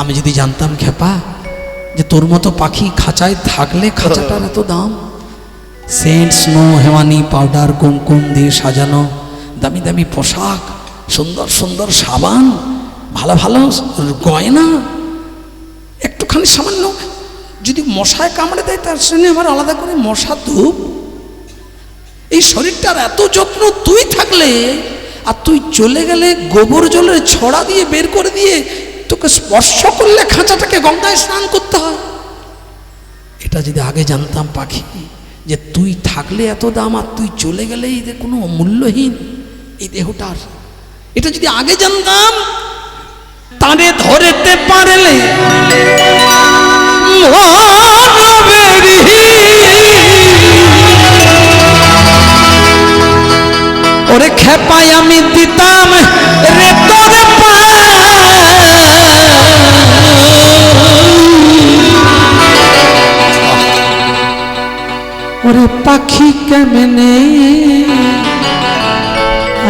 আমি যদি জানতাম খেপা যে তোর মতো পাখি খাঁচায় থাকলে খাঁচাটার এত দাম, সেন্ট, স্নো, হেমানি, পাউডার, কুমকুম দিয়ে সাজানো, দামি দামি পোশাক, সুন্দর সুন্দর সাবান, ভালো ভালো গয়না, একটুখানি সামান্য যদি মশায় কামড়ে দেয় তার সঙ্গে আবার আলাদা করে মশা ধূপ, এই শরীরটার এত যত্ন তুই থাকলে, আর তুই চলে গেলে গোবর জলের ছড়া দিয়ে বের করে দিয়ে তোকে স্পর্শ করলে খাঁচাটাকে গঙ্গায় স্নান করতে হয়। এটা যদি আগে জানতাম পাখি যে তুই থাকলে এত দাম আর তুই চলে গেলে এই যে কোনো মূল্যহীন এই দেহটার, এটা যদি আগে জানতাম তারে ধরতে পারলে ওরে খেপাই আমি দিতাম রে তোরে ওরে পাখি কেমনে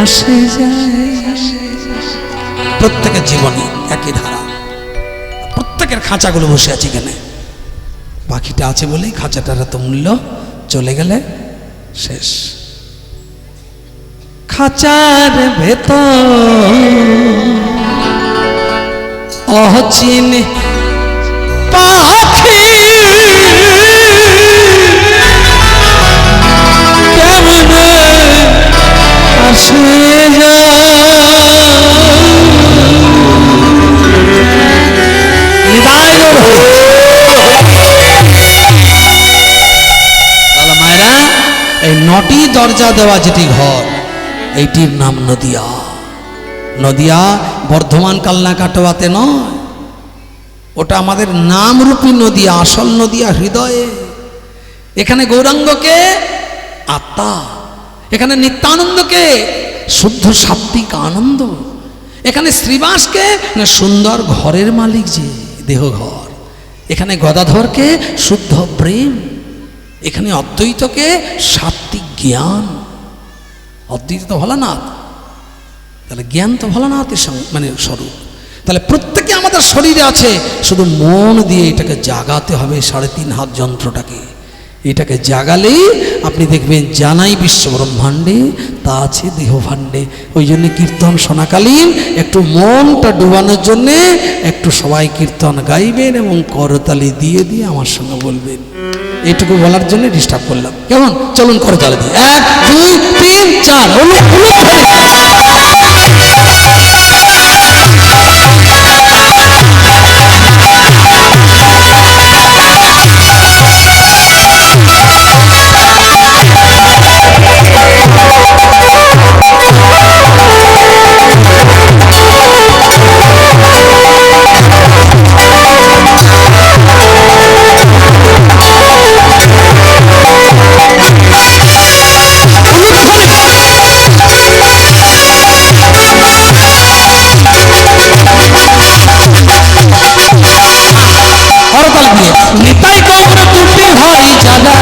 আসে যায়। প্রত্যেকের জীবনে একই ধারা, প্রত্যেকের খাঁচাগুলো বসে আছে এখানে, পাখিটা আছে বলেই খাঁচাটার এত মূল্য, চলে গেলে শেষ। খাঁচার ভেতর অচিন পাখি কেমনে আসে মায়েরা, এই 9টি দরজা দেওয়া যেটি ঘর, এইটির নাম নদিয়া। নদিয়া বর্ধমান কালনা কাটোয়াতে নয়, ওটা আমাদের নামরূপী নদিয়া, আসল নদিয়া হৃদয়ে। এখানে গৌরাঙ্গকে আত্মা, এখানে নিত্যানন্দকে শুদ্ধ সাত্বিক আনন্দ, এখানে শ্রীবাসকে সুন্দর ঘরের মালিক যে দেহঘর, এখানে গদাধরকে শুদ্ধ প্রেম, এখানে অদ্বৈতকে সাত্বিক জ্ঞান। অদ্বৈত তো ভোলানাথ, তাহলে জ্ঞান তো ভোলানাথের সঙ্গে মানে স্বরূপ। তাহলে প্রত্যেকে আমাদের শরীরে আছে, শুধু মন দিয়ে এটাকে জাগাতে হবে। 3.5 হাত যন্ত্রটাকে, এটাকে জাগালেই আপনি দেখবেন জানাই বিশ্ব ব্রহ্মাণ্ডে তা আছে দেহভাণ্ডে। ওই জন্য কীর্তন শোনাকালীন একটু মনটা ডুবানোর জন্যে একটু সবাই কীর্তন গাইবেন এবং করতালি দিয়ে দিয়ে আমার সঙ্গে বলবেন। এইটুকু বলার জন্য ডিস্টার্ব করলাম, কেমন? চলুন করতালি দিই, 1 2 3 4 নিতাই গৌর দুটি ভাই যারা,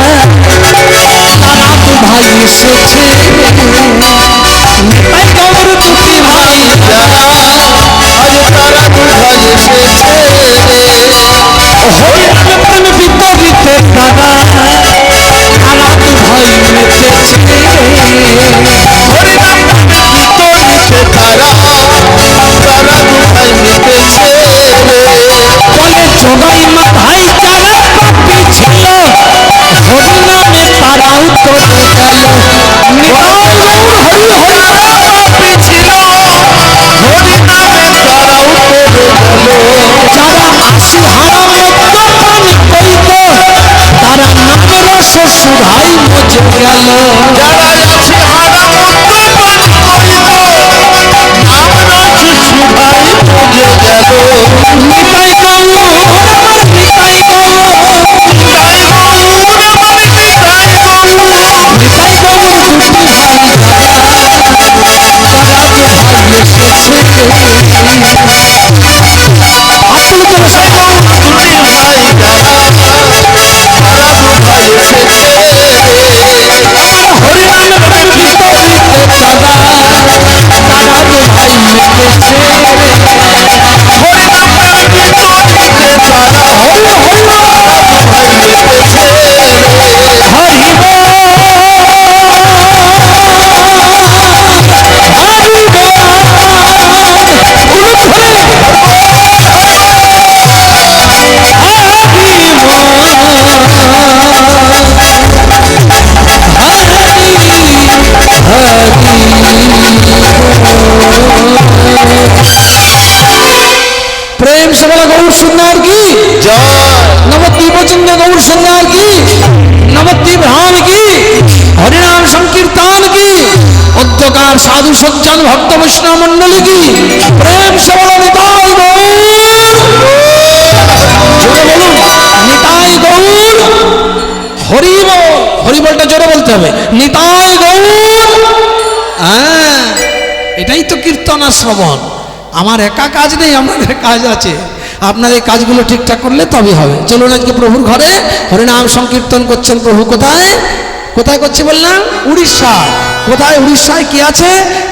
তারা তো ভাই এসেছে। নিতাই গৌর দুটি ভাই যারা, আজ তারা তো ভাই এসেছে। হরিনাম প্রেম বিপরীতে তারা, তারা তো ভাই মেতেছে। হরিনাম প্রেম বিপরীতে তারা, তারা তো ভাই মেতেছে। বলে জগাই মাথায় যারা পাপি ছিল, হরিনামে তারাও করে গেল। নিতাই গৌর হরি হরি পাপি ছিল, হরিনামে তারাও করে গেল। যারা হাসি হারা মদ্যপান করিত, তারা নাম রস সুধাই মজে গেল। যারা হাসি হারা মদ্যপান করিত, নাম রস সুধাই মজে গেল। নিতাই গৌর নিতাই গৌর নিতাই গৌর নিতাই গৌর নিতাই গৌর দুটি ভাই যারা, তারা তো ভাই এসেছে। আতুল করে সব দুটি ভাই যারা, তারা তো ভাই এসেছে। প্রেম সে বলা গৌর সুন্দর কি নবদ্বীপ প্রচন্ড গৌর সুন্দর কি নবদ্বীপ ধাম কি হরিনাম সংকীর্তন কি অধ্যকার সাধু সজ্জন ভক্ত বৈষ্ণব মন্ডলী কি প্রেম সে বলা নিতাই গৌর বলুন নিতাই গৌর হরিবল হরিবলটা জোরে বলতে হবে নিতাই গৌর। হ্যাঁ এটাই তো কীর্তন আর শ্রবণ। আমার একা কাজ নেই, আপনাদের কাজ আছে। আপনার এই কাজগুলো ঠিকঠাক করলে তবে হবে। চলুন আজকে প্রভুর ঘরে হরিনাম সংকীর্তন করছেন। প্রভু কোথায় কোথায় করছে বললাম? উড়িষ্যা। কোথায়? উড়িষ্যায় কি আছে?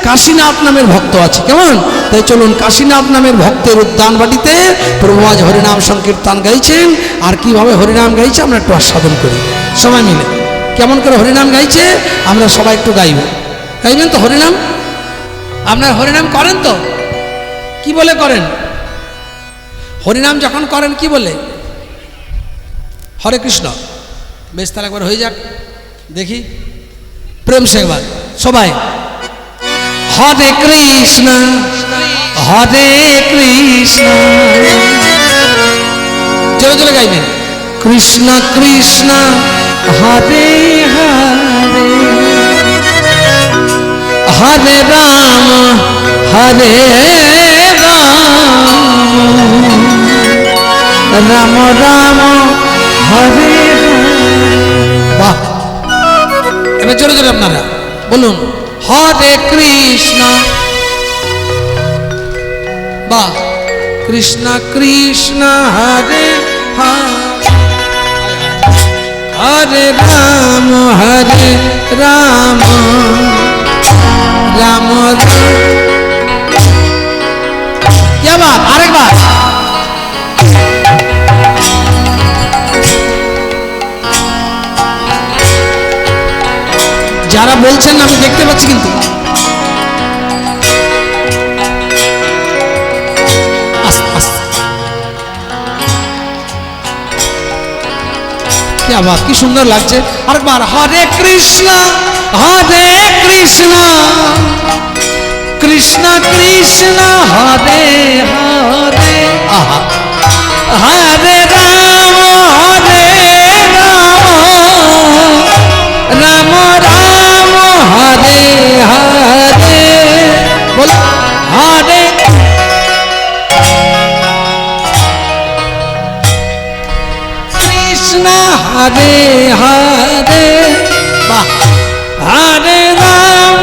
কাশীনাথ নামের ভক্ত আছে। কেমন? তাই চলুন কাশীনাথ নামের ভক্তের উদ্যান বাটিতে প্রভু আজ হরিনাম সংকীর্তন গাইছেন। আর কিভাবে হরিনাম গাইছে আমরা একটু আস্বাদন করি সবাই মিলে। কেমন করে হরিনাম গাইছে আমরা সবাই একটু গাইব। গাইবেন তো হরিনাম? আপনার হরিনাম করেন তো? কি বলে করেন? হরিনাম যখন করেন কি বলে? হরে কৃষ্ণ। বেশ তাহলে একবার হয়ে যাক দেখি প্রেম সে একবার সবাই হরে কৃষ্ণ হরে কৃষ্ণ জোরে জোরে গাইবেন কৃষ্ণ কৃষ্ণ হরে হরে হরে রাম হরে রাম রাম রাম হরে বাহ। এবার জোরে জোরে আপনারা বলুন হরে কৃষ্ণ বাহ কৃষ্ণ কৃষ্ণ হরে হরে রাম রাম রাম क्या बात আরেকবার যারা বলছেন আমি দেখতে পাচ্ছি কিন্তু क्या बात की सुंदर লাগছে। আরেকবার হরে কৃষ্ণ কৃষ্ণ কৃষ্ণ হরে হরে হরে রাম রাম রাম হরে হরে বল হরে কৃষ্ণ হরে হরে বাহ হরে রাম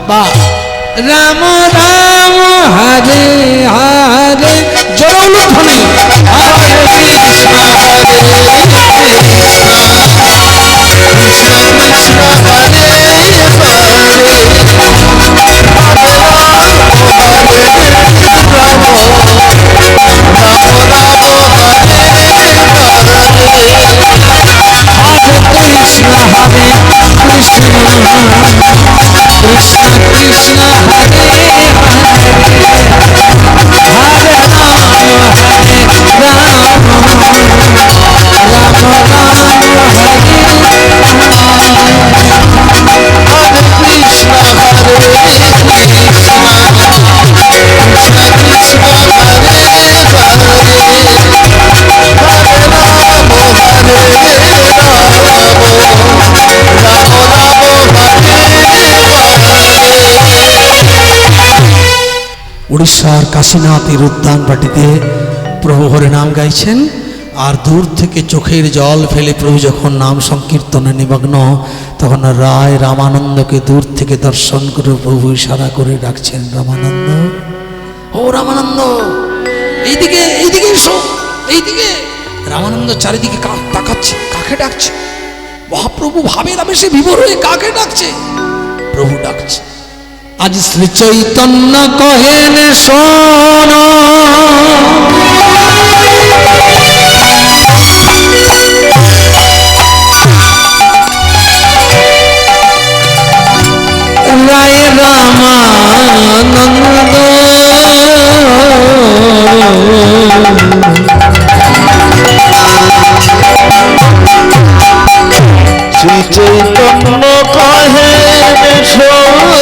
বাহ রাম রাম হরে হরে জোরে ধ্বনি হরে কৃষ্ণ হরে উড়িষ্যার কাশীনাথের উদ্যান বাটিতে প্রভু হরিনাম গাইছেন। আর দূর থেকে চোখের জল ফেলে প্রভু যখন নাম সংকীর্তনে নিমগ্ন তখন রায় রামানন্দকে দূর থেকে দর্শন করে প্রভু ইশারা করে ডাকছেন রামানন্দ ও রামানন্দ এইদিকে এইদিকে এসো এইদিকে। রামানন্দ চারিদিকে তাকাচ্ছে কাকে ডাকছে? মহাপ্রভু ভাবের আবেশে বিভোর হয়ে কাকে ডাকছে? প্রভু ডাকছে। আজ শ্রী চৈতন্য কহেন শোন রায় রামানন্দ শ্রী চৈতন্য কহেন শোন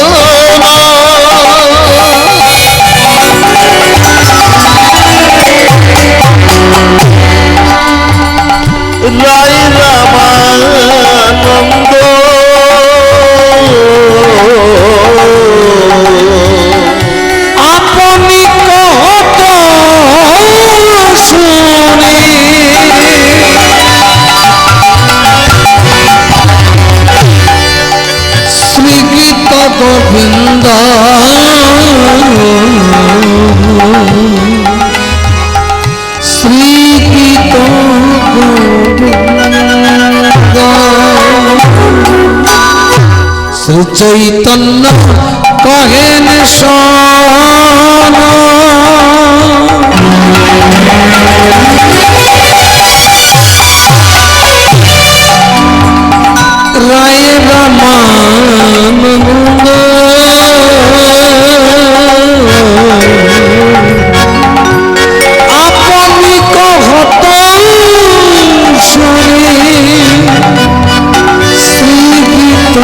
চৈতন্য কহেন শোন, রায় রামানন্দ আপনি কহত সরে শ্রীগীত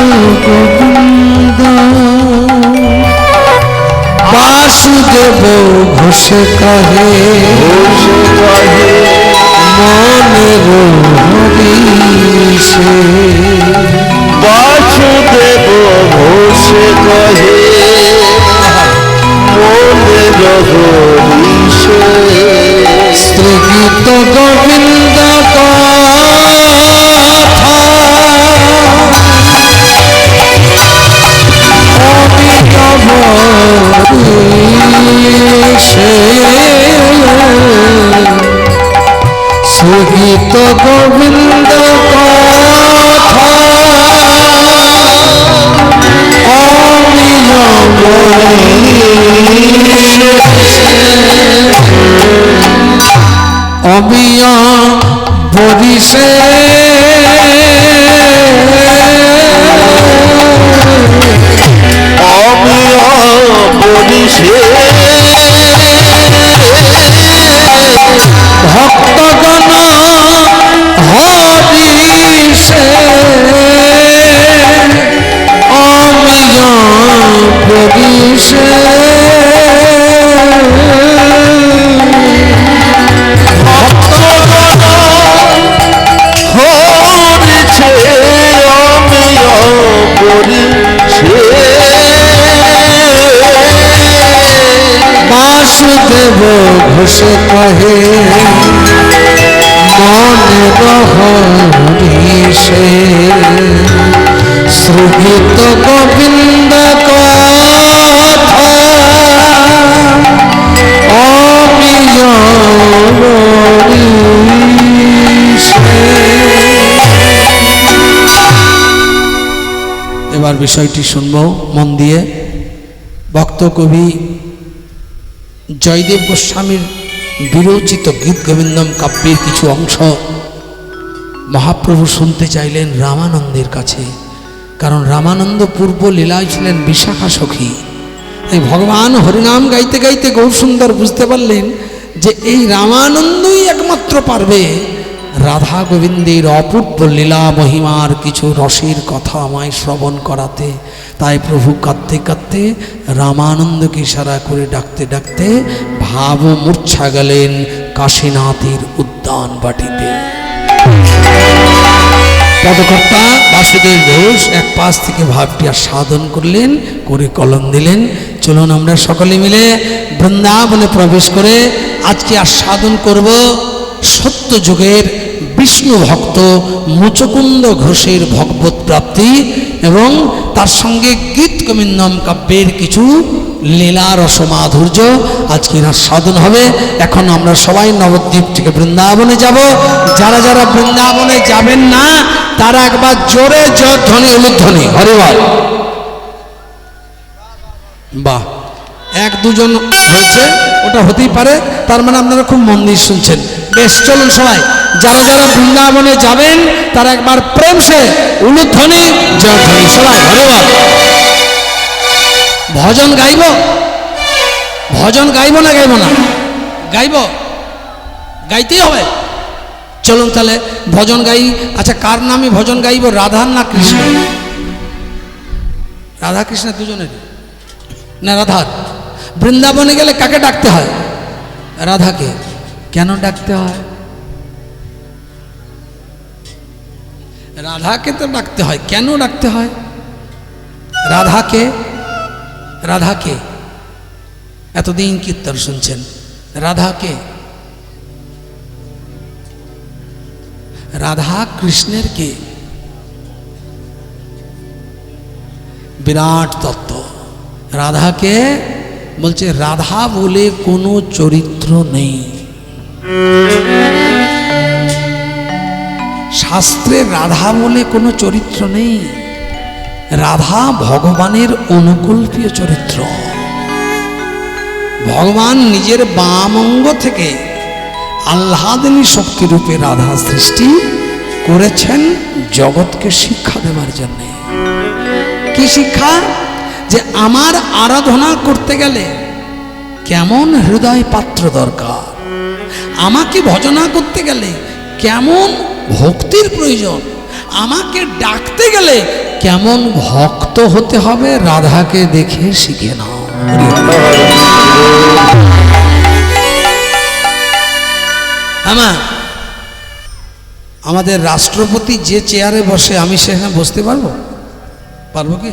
গোবিন্দ বাসুদেব ঘোষ কহে মনের হরিষে, বাসুদেব ঘোষ কহে মনের হরিষে, শ্রীগীত গোবিন্দ শ্রীগীত গোবিন্দ অমিয়া বরিশে, অমিয়া বরিশে, ভক্তগণ হরিষে, অমিয়া বরিশে, বাসুদেব ঘোষ কহে মনের হরিষে, শ্রীগীত গোবিন্দ কথা অমিয়া বরিশে। এবার বিষয়টি শুনব মন দিয়ে। ভক্ত কবি জয়দেব গোস্বামীর বিরচিত গীত গোবিন্দম কাব্যের কিছু অংশ মহাপ্রভু শুনতে চাইলেন রামানন্দের কাছে, কারণ রামানন্দ পূর্ব লীলায় ছিলেন বিশাখা সখী। এই ভগবান হরিনাম গাইতে গাইতে গৌরসুন্দর বুঝতে পারলেন যে এই রামানন্দই একমাত্র পারবে রাধা গোবিন্দের অপূর্ব লীলা মহিমার কিছু রসের কথা আমায় শ্রবণ করাতে। তাই প্রভু কাঁদতে কাঁদতে রামানন্দকে ইশারা করে ডাকতে ডাকতে ভাব মূর্ছা গেলেন কাশীনাথের উদ্যান বাটিতে। পদকর্তা বাসুদেব ঘোষ এক পাশ থেকে ভাবটি আস্বাদন করলেন, করে কলম দিলেন। চলুন আমরা সকলে মিলে বৃন্দাবনে প্রবেশ করে আজকে আস্বাদন করব সত্য যুগের বিষ্ণু ভক্ত মুচকুন্দ ঘোষের ভগবত প্রাপ্তি এবং তার সঙ্গে গীত গোবিন্দম কাব্যের কিছু লীলা রসমাধুর্য আজকের আস্বাদন হবে। এখন আমরা সবাই নবদ্বীপ থেকে বৃন্দাবনে যাব। যারা যারা বৃন্দাবনে যাবেন না তারা একবার জোরে জয়ধ্বনি উলুধ্বনি হরিবল। বাহ, এক দুজন হয়েছে, ওটা হতেই পারে, তার মানে আপনারা খুব মন দিয়ে শুনছেন। বেশ, চলুন সবাই যারা যারা বৃন্দাবনে যাবেন তারা একবার প্রেম সে উলুধ্বনি জয়ধ্বনি সবাই হরিবল। ভজন গাইব, ভজন গাইব না গাইব না? গাইব, গাইতেই হবে। চলুন তাহলে ভজন গাই। আচ্ছা, কার নামে ভজন গাইব, রাধার না কৃষ্ণ? রাধা কৃষ্ণ দুজনের না? রাধার। বৃন্দাবনে গেলে কাকে ডাকতে হয়? রাধাকে। কেন ডাকতে হয়? রাধাকে তো ডাকতে হয়। কেন ডাকতে হয় রাধাকে? রাধাকে এতদিন কীর্তন শুনছেন, রাধাকে? রাধা কৃষ্ণের কে? বিরাট তত্ত্ব। রাধাকে বলছে রাধা বলে কোনো চরিত্র নেই। শাস্ত্রে রাধা বলে কোনো চরিত্র নেই। রাধা ভগবানের অনুকল্পীয় চরিত্র। ভগবান নিজের বাম অঙ্গ থেকে আহ্লাদিনী শক্তিরূপে রাধা সৃষ্টি করেছেন জগৎকে শিক্ষা দেওয়ার জন্য। কি শিক্ষা? যে আমার আরাধনা করতে গেলে কেমন হৃদয় পাত্র দরকার, আমাকে ভজনা করতে গেলে কেমন ভক্তির প্রয়োজন, আমাকে ডাকতে গেলে কেমন ভক্ত হতে হবে, রাধাকে দেখে শিখে নাও। আমাদের রাষ্ট্রপতি যে চেয়ারে বসে আমি সেখানে বসতে পারবো? পারবো কি?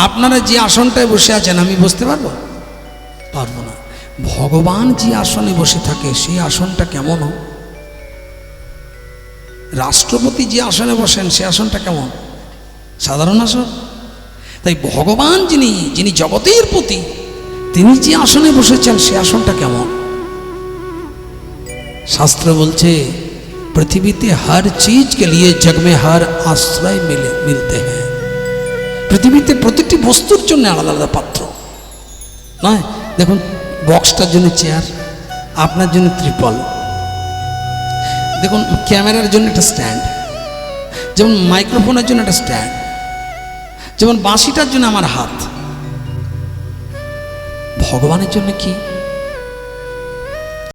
আপনারা যে আসনটায় বসে আছেন আমি বসতে পারবো? পারবো না। ভগবান যে আসনে বসে থাকে সেই আসনটা কেমন? রাষ্ট্রপতি যে আসনে বসেন সে আসনটা কেমন? সাধারণ আসন। তাই ভগবান যিনি জগতের প্রতি, তিনি যে আসনে বসেছেন সে আসনটা কেমন? শাস্ত্র বলছে পৃথিবীতে हर चीज के लिए जग में हर आश्रय मिलते हैं। পৃথিবীতে প্রতিটি বস্তুর জন্য আলাদা আলাদা পাত্র নয়। দেখুন, বক্সটার জন্য চেয়ার, আপনার জন্য ত্রিপল, দেখুন ক্যামেরার জন্য একটা স্ট্যান্ড, যেমন মাইক্রোফোনের জন্য একটা স্ট্যান্ড, যেমন বাঁশিটার জন্য আমার হাত। ভগবানের জন্য কি?